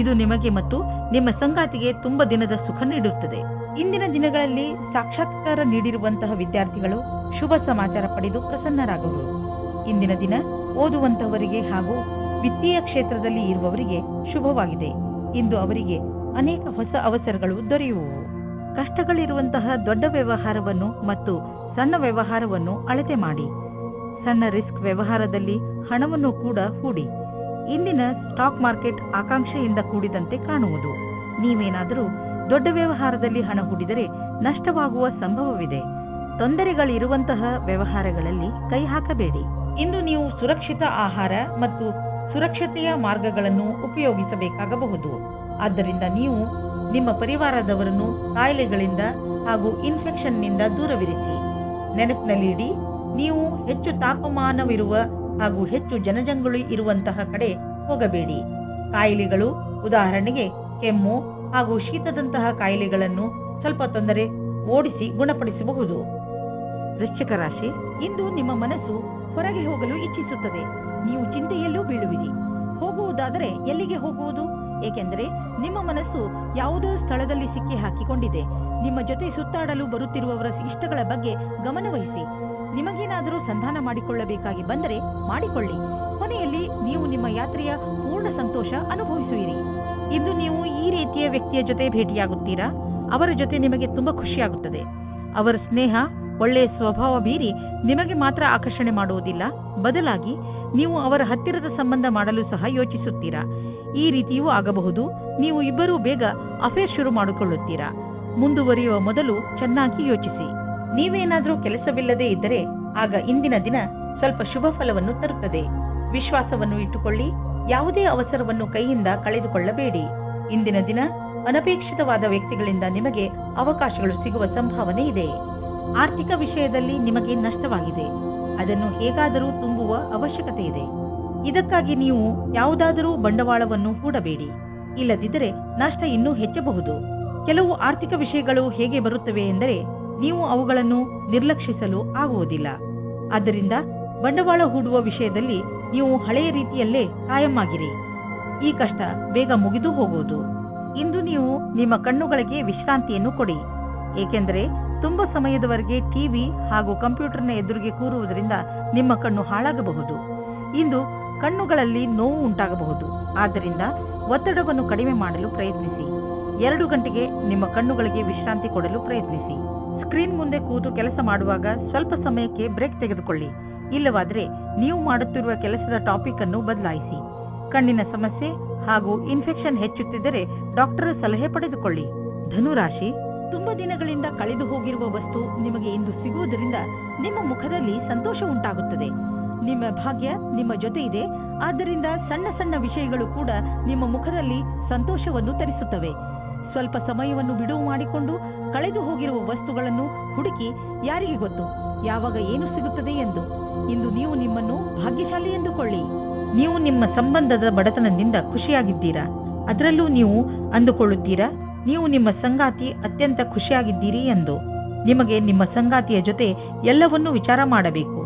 ಇದು ನಿಮಗೆ ಮತ್ತು ನಿಮ್ಮ ಸಂಗಾತಿಗೆ ತುಂಬಾ ದಿನದ ಸುಖ ನೀಡುತ್ತದೆ. ಇಂದಿನ ದಿನಗಳಲ್ಲಿ ಸಾಕ್ಷಾತ್ಕಾರ ನೀಡಿರುವಂತಹ ವಿದ್ಯಾರ್ಥಿಗಳು ಶುಭ ಸಮಾಚಾರ ಪಡೆದು ಪ್ರಸನ್ನರಾಗುವರು. ಇಂದಿನ ದಿನ ಓದುವಂತಹವರಿಗೆ ಹಾಗೂ ವಿತ್ತೀಯ ಕ್ಷೇತ್ರದಲ್ಲಿ ಇರುವವರಿಗೆ ಶುಭವಾಗಿದೆ. ಇಂದು ಅವರಿಗೆ ಅನೇಕ ಹೊಸ ಅವಸರಗಳು ದೊರೆಯುವವು. ಕಷ್ಟಗಳಿರುವಂತಹ ದೊಡ್ಡ ವ್ಯವಹಾರವನ್ನು ಮತ್ತು ಸಣ್ಣ ವ್ಯವಹಾರವನ್ನು ಅಳತೆ ಮಾಡಿ. ಸಣ್ಣ ರಿಸ್ಕ್ ವ್ಯವಹಾರದಲ್ಲಿ ಹಣವನ್ನು ಕೂಡ ಹೂಡಿ. ಇಂದಿನ ಸ್ಟಾಕ್ ಮಾರ್ಕೆಟ್ ಆಕಾಂಕ್ಷೆಯಿಂದ ಕೂಡಿದಂತೆ ಕಾಣುವುದು. ನೀವೇನಾದರೂ ದೊಡ್ಡ ವ್ಯವಹಾರದಲ್ಲಿ ಹಣ ಹೂಡಿದರೆ ನಷ್ಟವಾಗುವ ಸಂಭವವಿದೆ. ತೊಂದರೆಗಳಿರುವಂತಹ ವ್ಯವಹಾರಗಳಲ್ಲಿ ಕೈ ಹಾಕಬೇಡಿ. ಇಂದು ನೀವು ಸುರಕ್ಷಿತ ಆಹಾರ ಮತ್ತು ಸುರಕ್ಷತೆಯ ಮಾರ್ಗಗಳನ್ನು ಉಪಯೋಗಿಸಬೇಕಾಗಬಹುದು. ಆದ್ದರಿಂದ ನೀವು ನಿಮ್ಮ ಪರಿವಾರದವರನ್ನು ಕಾಯಿಲೆಗಳಿಂದ ಹಾಗೂ ಇನ್ಫೆಕ್ಷನ್ನಿಂದ ದೂರವಿರಿಸಿ. ನೆನಪಿನಲ್ಲಿಡಿ, ನೀವು ಹೆಚ್ಚು ತಾಪಮಾನವಿರುವ ಹಾಗೂ ಹೆಚ್ಚು ಜನಜಂಗುಳಿ ಇರುವಂತಹ ಕಡೆ ಹೋಗಬೇಡಿ. ಕಾಯಿಲೆಗಳು, ಉದಾಹರಣೆಗೆ ಕೆಮ್ಮು ಹಾಗೂ ಶೀತದಂತಹ ಕಾಯಿಲೆಗಳನ್ನು ಸ್ವಲ್ಪ ತೊಂದರೆ ಓಡಿಸಿ ಗುಣಪಡಿಸಬಹುದು. ವೃಶ್ಚಿಕ ರಾಶಿ, ಇಂದು ನಿಮ್ಮ ಮನಸ್ಸು ಹೊರಗೆ ಹೋಗಲು ಇಚ್ಛಿಸುತ್ತದೆ. ನೀವು ಚಿಂತೆಯಲ್ಲೂ ಬೀಳುವಿರಿ. ಹೋಗುವುದಾದರೆ ಎಲ್ಲಿಗೆ ಹೋಗುವುದು? ಏಕೆಂದರೆ ನಿಮ್ಮ ಮನಸ್ಸು ಯಾವುದೋ ಸ್ಥಳದಲ್ಲಿ ಸಿಕ್ಕಿ ಹಾಕಿಕೊಂಡಿದೆ. ನಿಮ್ಮ ಜೊತೆ ಸುತ್ತಾಡಲು ಬರುತ್ತಿರುವವರ ಇಷ್ಟಗಳ ಬಗ್ಗೆ ಗಮನವಹಿಸಿ. ನಿಮಗೇನಾದರೂ ಸಂಧಾನ ಮಾಡಿಕೊಳ್ಳಬೇಕಾಗಿ ಬಂದರೆ ಮಾಡಿಕೊಳ್ಳಿ. ಕೊನೆಯಲ್ಲಿ ನೀವು ನಿಮ್ಮ ಯಾತ್ರೆಯ ಪೂರ್ಣ ಸಂತೋಷ ಅನುಭವಿಸುವಿರಿ. ಇಂದು ನೀವು ಈ ರೀತಿಯ ವ್ಯಕ್ತಿಯ ಜೊತೆ ಭೇಟಿಯಾಗುತ್ತೀರಾ. ಅವರ ಜೊತೆ ನಿಮಗೆ ತುಂಬಾ ಖುಷಿಯಾಗುತ್ತದೆ. ಅವರ ಸ್ನೇಹ, ಒಳ್ಳೆಯ ಸ್ವಭಾವ ಬೀರಿ ನಿಮಗೆ ಮಾತ್ರ ಆಕರ್ಷಣೆ ಮಾಡುವುದಿಲ್ಲ, ಬದಲಾಗಿ ನೀವು ಅವರ ಹತ್ತಿರದ ಸಂಬಂಧ ಮಾಡಲು ಸಹ ಯೋಚಿಸುತ್ತೀರಾ. ಈ ರೀತಿಯೂ ಆಗಬಹುದು. ನೀವು ಇಬ್ಬರೂ ಬೇಗ ಅಫೇರ್ ಶುರು ಮಾಡಿಕೊಳ್ಳುತ್ತೀರಾ. ಮುಂದುವರಿಯುವ ಮೊದಲು ಚೆನ್ನಾಗಿ ಯೋಚಿಸಿ. ನೀವೇನಾದರೂ ಕೆಲಸವಿಲ್ಲದೆ ಇದ್ದರೆ ಆಗ ಇಂದಿನ ದಿನ ಸ್ವಲ್ಪ ಶುಭ ಫಲವನ್ನು ತರುತ್ತದೆ. ವಿಶ್ವಾಸವನ್ನು ಇಟ್ಟುಕೊಳ್ಳಿ. ಯಾವುದೇ ಅವಸರವನ್ನು ಕೈಯಿಂದ ಕಳೆದುಕೊಳ್ಳಬೇಡಿ. ಇಂದಿನ ದಿನ ಅನಪೇಕ್ಷಿತವಾದ ವ್ಯಕ್ತಿಗಳಿಂದ ನಿಮಗೆ ಅವಕಾಶಗಳು ಸಿಗುವ ಸಂಭಾವನೆ ಇದೆ. ಆರ್ಥಿಕ ವಿಷಯದಲ್ಲಿ ನಿಮಗೆ ನಷ್ಟವಾಗಿದೆ. ಅದನ್ನು ಹೇಗಾದರೂ ತುಂಬುವ ಅವಶ್ಯಕತೆ ಇದೆ. ಇದಕ್ಕಾಗಿ ನೀವು ಯಾವುದಾದರೂ ಬಂಡವಾಳವನ್ನು ಹೂಡಬೇಡಿ. ಇಲ್ಲದಿದ್ದರೆ ನಷ್ಟ ಇನ್ನೂ ಹೆಚ್ಚಬಹುದು. ಕೆಲವು ಆರ್ಥಿಕ ವಿಷಯಗಳು ಹೇಗೆ ಬರುತ್ತವೆ ಎಂದರೆ ನೀವು ಅವುಗಳನ್ನು ನಿರ್ಲಕ್ಷಿಸಲು ಆಗುವುದಿಲ್ಲ. ಆದ್ದರಿಂದ ಬಂಡವಾಳ ಹೂಡುವ ವಿಷಯದಲ್ಲಿ ನೀವು ಹಳೆಯ ರೀತಿಯಲ್ಲೇ ಕಾಯಂ ಆಗಿರಿ. ಈ ಕಷ್ಟ ಬೇಗ ಮುಗಿದು ಹೋಗುವುದು. ಇಂದು ನೀವು ನಿಮ್ಮ ಕಣ್ಣುಗಳಿಗೆ ವಿಶ್ರಾಂತಿಯನ್ನು ಕೊಡಿ. ಏಕೆಂದರೆ ತುಂಬಾ ಸಮಯದವರೆಗೆ ಟಿವಿ ಹಾಗೂ ಕಂಪ್ಯೂಟರ್ನ ಎದುರಿಗೆ ಕೂರುವುದರಿಂದ ನಿಮ್ಮ ಕಣ್ಣು ಹಾಳಾಗಬಹುದು. ಇಂದು ಕಣ್ಣುಗಳಲ್ಲಿ ನೋವು ಉಂಟಾಗಬಹುದು. ಆದ್ದರಿಂದ ಒತ್ತಡವನ್ನು ಕಡಿಮೆ ಮಾಡಲು ಪ್ರಯತ್ನಿಸಿ. 2 ಗಂಟೆಗೆ ನಿಮ್ಮ ಕಣ್ಣುಗಳಿಗೆ ವಿಶ್ರಾಂತಿ ಕೊಡಲು ಪ್ರಯತ್ನಿಸಿ. ಸ್ಕ್ರೀನ್ ಮುಂದೆ ಕೂತು ಕೆಲಸ ಮಾಡುವಾಗ ಸ್ವಲ್ಪ ಸಮಯಕ್ಕೆ ಬ್ರೇಕ್ ತೆಗೆದುಕೊಳ್ಳಿ. ಇಲ್ಲವಾದರೆ ನೀವು ಮಾಡುತ್ತಿರುವ ಕೆಲಸದ ಟಾಪಿಕ್ ಅನ್ನು ಬದಲಾಯಿಸಿ. ಕಣ್ಣಿನ ಸಮಸ್ಯೆ ಹಾಗೂ ಇನ್ಫೆಕ್ಷನ್ ಹೆಚ್ಚುತ್ತಿದ್ದರೆ ಡಾಕ್ಟರ್ ಸಲಹೆ ಪಡೆದುಕೊಳ್ಳಿ. ಧನುರಾಶಿ, ತುಂಬಾ ದಿನಗಳಿಂದ ಕಳೆದು ಹೋಗಿರುವ ವಸ್ತು ನಿಮಗೆ ಇಂದು ಸಿಗುವುದರಿಂದ ನಿಮ್ಮ ಮುಖದಲ್ಲಿ ಸಂತೋಷ ಉಂಟಾಗುತ್ತದೆ. ನಿಮ್ಮ ಭಾಗ್ಯ ನಿಮ್ಮ ಜೊತೆ ಇದೆ. ಆದ್ದರಿಂದ ಸಣ್ಣ ಸಣ್ಣ ವಿಷಯಗಳು ಕೂಡ ನಿಮ್ಮ ಮುಖದಲ್ಲಿ ಸಂತೋಷವನ್ನು ತರಿಸುತ್ತವೆ. ಸ್ವಲ್ಪ ಸಮಯವನ್ನು ಬಿಡುವು ಮಾಡಿಕೊಂಡು ಕಳೆದು ಹೋಗಿರುವ ವಸ್ತುಗಳನ್ನು ಹುಡುಕಿ, ಯಾರಿಗೆ ಗೊತ್ತು ಯಾವಾಗ ಏನು ಸಿಗುತ್ತದೆ ಎಂದು. ಇಂದು ನೀವು ನಿಮ್ಮನ್ನು ಭಾಗ್ಯಶಾಲಿ ಎಂದುಕೊಳ್ಳಿ. ನೀವು ನಿಮ್ಮ ಸಂಬಂಧದ ಬಡತನದಿಂದ ಖುಷಿಯಾಗಿದ್ದೀರಾ. ಅದರಲ್ಲೂ ನೀವು ಅಂದುಕೊಳ್ಳುತ್ತೀರಾ ನೀವು ನಿಮ್ಮ ಸಂಗಾತಿ ಅತ್ಯಂತ ಖುಷಿಯಾಗಿದ್ದೀರಿ ಎಂದು. ನಿಮಗೆ ನಿಮ್ಮ ಸಂಗಾತಿಯ ಜೊತೆ ಎಲ್ಲವನ್ನೂ ವಿಚಾರ ಮಾಡಬೇಕು.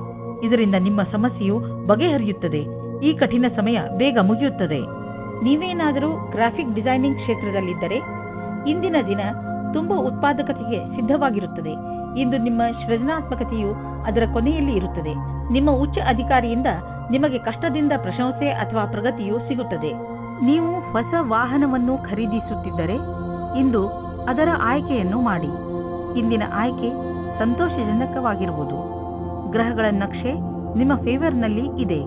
ಇದರಿಂದ ನಿಮ್ಮ ಸಮಸ್ಯೆಯು ಬಗೆಹರಿಯುತ್ತದೆ. ಈ ಕಠಿಣ ಸಮಯ ಬೇಗ ಮುಗಿಯುತ್ತದೆ. ನೀವೇನಾದರೂ ಗ್ರಾಫಿಕ್ ಡಿಸೈನಿಂಗ್ ಕ್ಷೇತ್ರದಲ್ಲಿದ್ದರೆ ಇಂದಿನ ದಿನ ತುಂಬಾ ಉತ್ಪಾದಕತೆಗೆ ಸಿದ್ಧವಾಗಿರುತ್ತದೆ. ಇಂದು ನಿಮ್ಮ ಸೃಜನಾತ್ಮಕತೆಯು ಅದರ ಕೊನೆಯಲ್ಲಿ ಇರುತ್ತದೆ. ನಿಮ್ಮ ಉಚ್ಚ ಅಧಿಕಾರಿಯಿಂದ ನಿಮಗೆ ಕಷ್ಟದಿಂದ ಪ್ರಶಂಸೆ ಅಥವಾ ಪ್ರಗತಿಯು ಸಿಗುತ್ತದೆ. ನೀವು ಹೊಸ ವಾಹನವನ್ನು ಖರೀದಿಸುತ್ತಿದ್ದರೆ ಇಂದು ಅದರ ಆಯ್ಕೆಯನ್ನು ಮಾಡಿ. ಇಂದಿನ ಆಯ್ಕೆ ಸಂತೋಷಜನಕವಾಗಿರುವುದು. ಗ್ರಹಗಳ ನಕ್ಷೆ ನಿಮ್ಮ ಫೇವರ್ನಲ್ಲಿ ಇದೆ.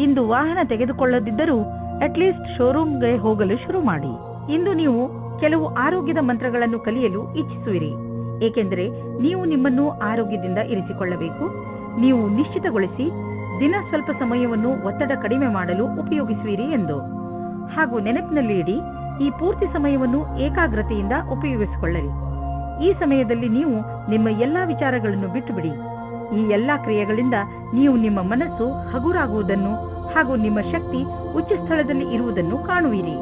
ಇಂದು ವಾಹನ ತೆಗೆದುಕೊಳ್ಳದಿದ್ದರೂ ಅಟ್ಲೀಸ್ಟ್ ಶೋರೂಮ್ಗೆ ಹೋಗಲು ಶುರು ಮಾಡಿ. ಇಂದು ನೀವು ಕೆಲವು ಆರೋಗ್ಯದ ಮಂತ್ರಗಳನ್ನು ಕಲಿಯಲು ಇಚ್ಛಿಸುವಿರಿ, ಏಕೆಂದರೆ ನೀವು ನಿಮ್ಮನ್ನು ಆರೋಗ್ಯದಿಂದ ಇರಿಸಿಕೊಳ್ಳಬೇಕು. ನೀವು ನಿಶ್ಚಿತಗೊಳಿಸಿ ದಿನ ಸ್ವಲ್ಪ ಸಮಯವನ್ನು ಒತ್ತಡ ಕಡಿಮೆ ಮಾಡಲು ಉಪಯೋಗಿಸುವಿರಿ ಎಂದು. ಹಾಗೂ ನೆನಪಿನಲ್ಲಿ ಇಡಿ, ಈ ಪೂರ್ತಿ ಸಮಯವನ್ನು ಏಕಾಗ್ರತೆಯಿಂದ ಉಪಯೋಗಿಸಿಕೊಳ್ಳರಿ. ಈ ಸಮಯದಲ್ಲಿ ನೀವು ನಿಮ್ಮ ಎಲ್ಲಾ ವಿಚಾರಗಳನ್ನು ಬಿಟ್ಟುಬಿಡಿ. ಈ ಎಲ್ಲಾ ಕ್ರಿಯೆಗಳಿಂದ ನೀವು ನಿಮ್ಮ ಮನಸ್ಸು ಹಗುರಾಗುವುದನ್ನು ಹಾಗೂ ನಿಮ್ಮ ಶಕ್ತಿ ಉಚ್ಚ ಸ್ಥಳದಲ್ಲಿ ಇರುವುದನ್ನು ಕಾಣುವಿರಿ.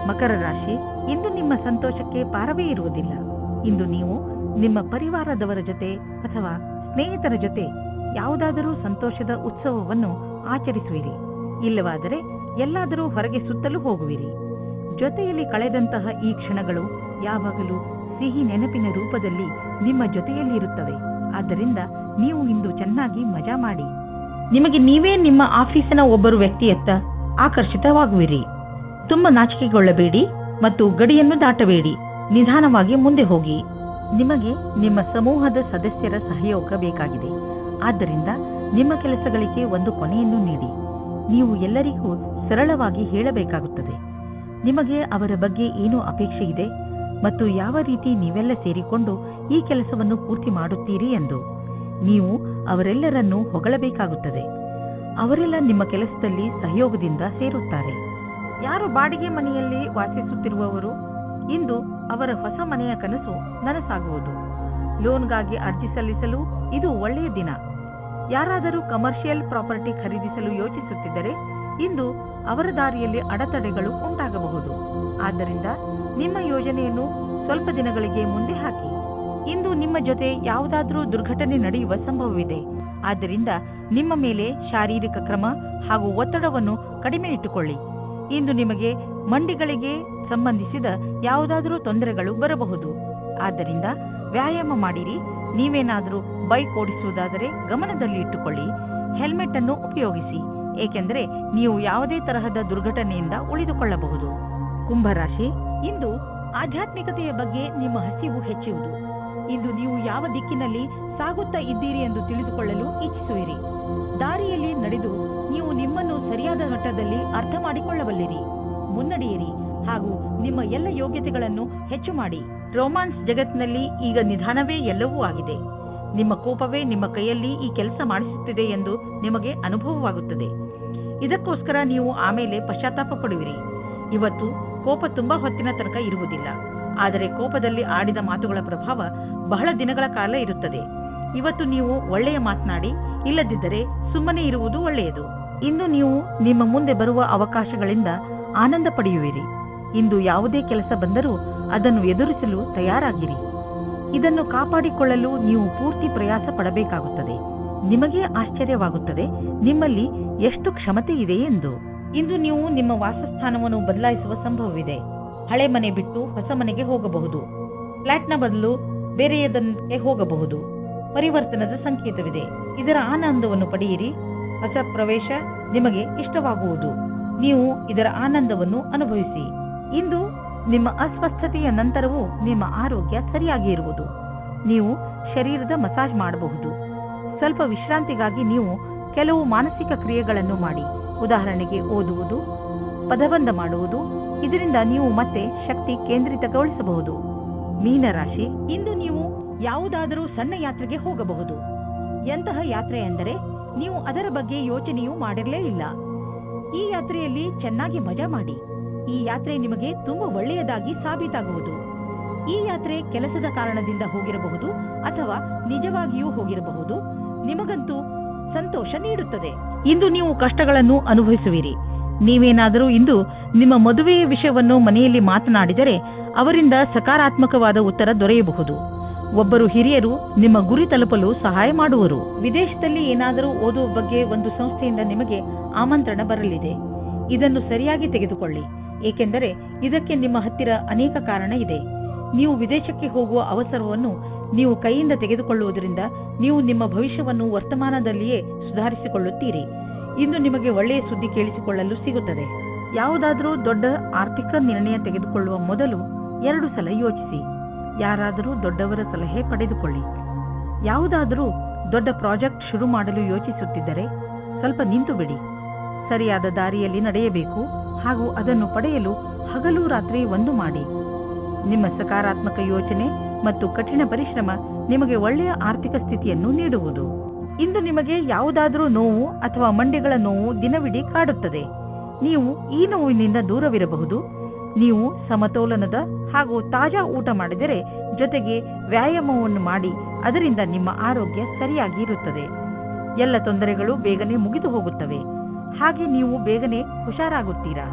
ಮಕರ ರಾಶಿ, ಇಂದು ನಿಮ್ಮ ಸಂತೋಷಕ್ಕೆ ಪಾರವೇ ಇರುವುದಿಲ್ಲ. ಇಂದು ನೀವು ನಿಮ್ಮ ಪರಿವಾರದವರ ಜೊತೆ ಅಥವಾ ಸ್ನೇಹಿತರ ಜೊತೆ ಯಾವುದಾದರೂ ಸಂತೋಷದ ಉತ್ಸವವನ್ನು ಆಚರಿಸುವಿರಿ. ಇಲ್ಲವಾದರೆ ಎಲ್ಲಾದರೂ ಹೊರಗೆ ಸುತ್ತಲೂ ಹೋಗುವಿರಿ. ಜೊತೆಯಲ್ಲಿ ಕಳೆದಂತಹ ಈ ಕ್ಷಣಗಳು ಯಾವಾಗಲೂ ಸಿಹಿ ನೆನಪಿನ ರೂಪದಲ್ಲಿ ನಿಮ್ಮ ಜೊತೆಯಲ್ಲಿ ಇರುತ್ತವೆ. ಆದ್ದರಿಂದ ನೀವು ಇಂದು ಚೆನ್ನಾಗಿ ಮಜಾ ಮಾಡಿ. ನಿಮಗೆ ನೀವೇ ನಿಮ್ಮ ಆಫೀಸಿನ ಒಬ್ಬರು ವ್ಯಕ್ತಿಯತ್ತ ಆಕರ್ಷಿತವಾಗುವಿರಿ. ತುಂಬ ನಾಚಿಕೆಗೊಳ್ಳಬೇಡಿ ಮತ್ತು ಗಡಿಯನ್ನು ದಾಟಬೇಡಿ. ನಿಧಾನವಾಗಿ ಮುಂದೆ ಹೋಗಿ. ನಿಮಗೆ ನಿಮ್ಮ ಸಮೂಹದ ಸದಸ್ಯರ ಸಹಯೋಗ ಬೇಕಾಗಿದೆ. ಆದ್ದರಿಂದ ನಿಮ್ಮ ಕೆಲಸಗಳಿಗೆ ಒಂದು ಕೊನೆಯನ್ನು ನೀಡಿ. ನೀವು ಎಲ್ಲರಿಗೂ ಸರಳವಾಗಿ ಹೇಳಬೇಕಾಗುತ್ತದೆ ನಿಮಗೆ ಅವರ ಬಗ್ಗೆ ಏನು ಅಪೇಕ್ಷೆ ಇದೆ ಮತ್ತು ಯಾವ ರೀತಿ ನೀವೆಲ್ಲ ಸೇರಿಕೊಂಡು ಈ ಕೆಲಸವನ್ನು ಪೂರ್ತಿ ಮಾಡುತ್ತೀರಿ ಎಂದು. ನೀವು ಅವರೆಲ್ಲರನ್ನೂ ಹೊಗಳಬೇಕಾಗುತ್ತದೆ. ಅವರೆಲ್ಲ ನಿಮ್ಮ ಕೆಲಸದಲ್ಲಿ ಸಹಯೋಗದಿಂದ ಸೇರುತ್ತಾರೆ. ಯಾರು ಬಾಡಿಗೆ ಮನೆಯಲ್ಲಿ ವಾಸಿಸುತ್ತಿರುವವರು, ಇಂದು ಅವರ ಹೊಸ ಮನೆಯ ಕನಸು ನನಸಾಗುವುದು. ಲೋನ್ಗಾಗಿ ಅರ್ಜಿ ಸಲ್ಲಿಸಲು ಇದು ಒಳ್ಳೆಯ ದಿನ. ಯಾರಾದರೂ ಕಮರ್ಷಿಯಲ್ ಪ್ರಾಪರ್ಟಿ ಖರೀದಿಸಲು ಯೋಚಿಸುತ್ತಿದ್ದರೆ ಇಂದು ಅವರ ದಾರಿಯಲ್ಲಿ ಅಡೆತಡೆಗಳು ಉಂಟಾಗಬಹುದು. ಆದ್ದರಿಂದ ನಿಮ್ಮ ಯೋಜನೆಯನ್ನು ಸ್ವಲ್ಪ ದಿನಗಳಿಗೆ ಮುಂದೆ ಹಾಕಿ. ಇಂದು ನಿಮ್ಮ ಜೊತೆ ಯಾವುದಾದರೂ ದುರ್ಘಟನೆ ನಡೆಯುವ ಸಂಭವವಿದೆ. ಆದ್ದರಿಂದ ನಿಮ್ಮ ಮೇಲೆ ಶಾರೀರಿಕ ಕ್ರಮ ಹಾಗೂ ಒತ್ತಡವನ್ನು ಕಡಿಮೆ ಇಟ್ಟುಕೊಳ್ಳಿ. ಇಂದು ನಿಮಗೆ ಮಂಡಿಗಳಿಗೆ ಸಂಬಂಧಿಸಿದ ಯಾವುದಾದರೂ ತೊಂದರೆಗಳು ಬರಬಹುದು. ಆದ್ದರಿಂದ ವ್ಯಾಯಾಮ ಮಾಡಿರಿ. ನೀವೇನಾದರೂ ಬೈಕ್ ಓಡಿಸುವುದಾದರೆ ಗಮನದಲ್ಲಿ ಇಟ್ಟುಕೊಳ್ಳಿ. ಹೆಲ್ಮೆಟ್ ಅನ್ನು ಉಪಯೋಗಿಸಿ, ಏಕೆಂದರೆ ನೀವು ಯಾವುದೇ ತರಹದ ದುರ್ಘಟನೆಯಿಂದ ಉಳಿದುಕೊಳ್ಳಬಹುದು. ಕುಂಭರಾಶಿ, ಇಂದು ಆಧ್ಯಾತ್ಮಿಕತೆಯ ಬಗ್ಗೆ ನಿಮ್ಮ ಹಸಿವು ಹೆಚ್ಚುವುದು. ಇಂದು ನೀವು ಯಾವ ದಿಕ್ಕಿನಲ್ಲಿ ಸಾಗುತ್ತಾ ಇದ್ದೀರಿ ಎಂದು ತಿಳಿದುಕೊಳ್ಳಲು ಇಚ್ಛಿಸುವಿರಿ. ದಾರಿಯಲ್ಲಿ ನಡೆದು ನೀವು ನಿಮ್ಮನ್ನು ಸರಿಯಾದ ಮಟ್ಟದಲ್ಲಿ ಅರ್ಥ ಮಾಡಿಕೊಳ್ಳಬಲ್ಲಿರಿ. ಮುನ್ನಡೆಯಿರಿ ಹಾಗೂ ನಿಮ್ಮ ಎಲ್ಲ ಯೋಗ್ಯತೆಗಳನ್ನು ಹೆಚ್ಚು ಮಾಡಿ. ರೋಮಾನ್ಸ್ ಜಗತ್ತಿನಲ್ಲಿ ಈಗ ನಿಧಾನವೇ ಎಲ್ಲವೂ ಆಗಿದೆ. ನಿಮ್ಮ ಕೋಪವೇ ನಿಮ್ಮ ಕೈಯಲ್ಲಿ ಈ ಕೆಲಸ ಮಾಡಿಸುತ್ತಿದೆ ಎಂದು ನಿಮಗೆ ಅನುಭವವಾಗುತ್ತದೆ. ಇದಕ್ಕೋಸ್ಕರ ನೀವು ಆಮೇಲೆ ಪಶ್ಚಾತ್ತಾಪ ಪಡುವಿರಿ. ಇವತ್ತು ಕೋಪ ತುಂಬಾ ಹೊತ್ತಿನ ತನಕ ಇರುವುದಿಲ್ಲ, ಆದರೆ ಕೋಪದಲ್ಲಿ ಆಡಿದ ಮಾತುಗಳ ಪ್ರಭಾವ ಬಹಳ ದಿನಗಳ ಕಾಲ ಇರುತ್ತದೆ. ಇವತ್ತು ನೀವು ಒಳ್ಳೆಯ ಮಾತನಾಡಿ, ಇಲ್ಲದಿದ್ದರೆ ಸುಮ್ಮನೆ ಇರುವುದು ಒಳ್ಳೆಯದು. ಇಂದು ನೀವು ನಿಮ್ಮ ಮುಂದೆ ಬರುವ ಅವಕಾಶಗಳಿಂದ ಆನಂದ ಪಡೆಯುವಿರಿ. ಇಂದು ಯಾವುದೇ ಕೆಲಸ ಬಂದರೂ ಅದನ್ನು ಎದುರಿಸಲು ತಯಾರಾಗಿರಿ. ಇದನ್ನು ಕಾಪಾಡಿಕೊಳ್ಳಲು ನೀವು ಪೂರ್ತಿ ಪ್ರಯಾಸ ಪಡಬೇಕಾಗುತ್ತದೆ. ನಿಮಗೆ ಆಶ್ಚರ್ಯವಾಗುತ್ತದೆ ನಿಮ್ಮಲ್ಲಿ ಎಷ್ಟು ಕ್ಷಮತೆ ಇದೆ ಎಂದು. ಇಂದು ನೀವು ನಿಮ್ಮ ವಾಸಸ್ಥಾನವನ್ನು ಬದಲಾಯಿಸುವ ಸಂಭವವಿದೆ. ಹಳೆ ಮನೆ ಬಿಟ್ಟು ಹೊಸ ಮನೆಗೆ ಹೋಗಬಹುದು. ಫ್ಲಾಟ್ನ ಬದಲು ಬೇರೆಯದಕ್ಕೆ ಹೋಗಬಹುದು. ಪರಿವರ್ತನದ ಸಂಕೇತವಿದೆ. ಇದರ ಆನಂದವನ್ನು ಪಡೆಯಿರಿ. ಹೊಸ ಪ್ರವೇಶ ನಿಮಗೆ ಇಷ್ಟವಾಗುವುದು. ನೀವು ಇದರ ಆನಂದವನ್ನು ಅನುಭವಿಸಿ. ಇಂದು ನಿಮ್ಮ ಅಸ್ವಸ್ಥತೆಯ ನಂತರವೂ ನಿಮ್ಮ ಆರೋಗ್ಯ ಸರಿಯಾಗಿ ಇರುವುದು. ನೀವು ಶರೀರದ ಮಸಾಜ್ ಮಾಡಬಹುದು. ಸ್ವಲ್ಪ ವಿಶ್ರಾಂತಿಗಾಗಿ ನೀವು ಕೆಲವು ಮಾನಸಿಕ ಕ್ರಿಯೆಗಳನ್ನು ಮಾಡಿ. ಉದಾಹರಣೆಗೆ ಓದುವುದು, ಪದಬಂಧ ಮಾಡುವುದು. ಇದರಿಂದ ನೀವು ಮತ್ತೆ ಶಕ್ತಿ ಕೇಂದ್ರಿತಗೊಳಿಸಬಹುದು. ಮೀನರಾಶಿ, ಇಂದು ನೀವು ಯಾವುದಾದರೂ ಸಣ್ಣ ಯಾತ್ರೆಗೆ ಹೋಗಬಹುದು. ಎಂತಹ ಯಾತ್ರೆ ಎಂದರೆ ನೀವು ಅದರ ಬಗ್ಗೆ ಯೋಚನೆಯೂ ಮಾಡಿರಲೇ ಇಲ್ಲ. ಈ ಯಾತ್ರೆಯಲ್ಲಿ ಚೆನ್ನಾಗಿ ಮಜಾ ಮಾಡಿ. ಈ ಯಾತ್ರೆ ನಿಮಗೆ ತುಂಬಾ ಒಳ್ಳೆಯದಾಗಿ ಸಾಬೀತಾಗುವುದು. ಈ ಯಾತ್ರೆ ಕೆಲಸದ ಕಾರಣದಿಂದ ಹೋಗಿರಬಹುದು ಅಥವಾ ನಿಜವಾಗಿಯೂ ಹೋಗಿರಬಹುದು. ನಿಮಗಂತೂ ಸಂತೋಷ ನೀಡುತ್ತದೆ. ಇಂದು ನೀವು ಕಷ್ಟಗಳನ್ನು ಅನುಭವಿಸುವಿರಿ. ನೀವೇನಾದರೂ ಇಂದು ನಿಮ್ಮ ಮದುವೆಯ ವಿಷಯವನ್ನು ಮನೆಯಲ್ಲಿ ಮಾತನಾಡಿದರೆ ಅವರಿಂದ ಸಕಾರಾತ್ಮಕವಾದ ಉತ್ತರ ದೊರೆಯಬಹುದು. ಒಬ್ಬರು ಹಿರಿಯರು ನಿಮ್ಮ ಗುರಿ ತಲುಪಲು ಸಹಾಯ ಮಾಡುವರು. ವಿದೇಶದಲ್ಲಿ ಏನಾದರೂ ಓದುವ ಬಗ್ಗೆ ಒಂದು ಸಂಸ್ಥೆಯಿಂದ ನಿಮಗೆ ಆಮಂತ್ರಣ ಬರಲಿದೆ. ಇದನ್ನು ಸರಿಯಾಗಿ ತೆಗೆದುಕೊಳ್ಳಿ, ಏಕೆಂದರೆ ಇದಕ್ಕೆ ನಿಮ್ಮ ಹತ್ತಿರ ಅನೇಕ ಕಾರಣ ಇದೆ. ನೀವು ವಿದೇಶಕ್ಕೆ ಹೋಗುವ ಅವಸರವನ್ನು ನೀವು ಕೈಯಿಂದ ತೆಗೆದುಕೊಳ್ಳುವುದರಿಂದ ನೀವು ನಿಮ್ಮ ಭವಿಷ್ಯವನ್ನು ವರ್ತಮಾನದಲ್ಲಿಯೇ ಸುಧಾರಿಸಿಕೊಳ್ಳುತ್ತೀರಿ. ಇಂದು ನಿಮಗೆ ಒಳ್ಳೆಯ ಸುದ್ದಿ ಕೇಳಿಸಿಕೊಳ್ಳಲು ಸಿಗುತ್ತದೆ. ಯಾವುದಾದರೂ ದೊಡ್ಡ ಆರ್ಥಿಕ ನಿರ್ಣಯ ತೆಗೆದುಕೊಳ್ಳುವ ಮೊದಲು 2 ಸಲ ಯೋಚಿಸಿ. ಯಾರಾದರೂ ದೊಡ್ಡವರ ಸಲಹೆ ಪಡೆದುಕೊಳ್ಳಿ. ಯಾವುದಾದರೂ ದೊಡ್ಡ ಪ್ರಾಜೆಕ್ಟ್ ಶುರು ಮಾಡಲು ಯೋಚಿಸುತ್ತಿದ್ದರೆ ಸ್ವಲ್ಪ ನಿಂತು ಬಿಡಿ. ಸರಿಯಾದ ದಾರಿಯಲ್ಲಿ ನಡೆಯಬೇಕು ಹಾಗೂ ಅದನ್ನು ಪಡೆಯಲು ಹಗಲು ರಾತ್ರಿ ಒಂದು ಮಾಡಿ. ನಿಮ್ಮ ಸಕಾರಾತ್ಮಕ ಯೋಚನೆ ಮತ್ತು ಕಠಿಣ ಪರಿಶ್ರಮ ನಿಮಗೆ ಒಳ್ಳೆಯ ಆರ್ಥಿಕ ಸ್ಥಿತಿಯನ್ನು ನೀಡುವುದು. ಇಂದು ನಿಮಗೆ ಯಾವುದಾದರೂ ನೋವು ಅಥವಾ ಮಂಡಿಗಳ ನೋವು ದಿನವಿಡೀ ಕಾಡುತ್ತದೆ. ನೀವು ಈ ನೋವಿನಿಂದ ದೂರವಿರಬಹುದು. ನೀವು ಸಮತೋಲನದ ಹಾಗೂ ತಾಜಾ ಊಟ ಮಾಡಿದರೆ, ಜೊತೆಗೆ ವ್ಯಾಯಾಮವನ್ನು ಮಾಡಿ, ಅದರಿಂದ ನಿಮ್ಮ ಆರೋಗ್ಯ ಸರಿಯಾಗಿ ಇರುತ್ತದೆ. ಎಲ್ಲ ತೊಂದರೆಗಳು ಬೇಗನೆ ಮುಗಿದು ಹೋಗುತ್ತವೆ. ಹಾಗೆ ನೀವು ಬೇಗನೆ ಹುಷಾರಾಗುತ್ತೀರಾ.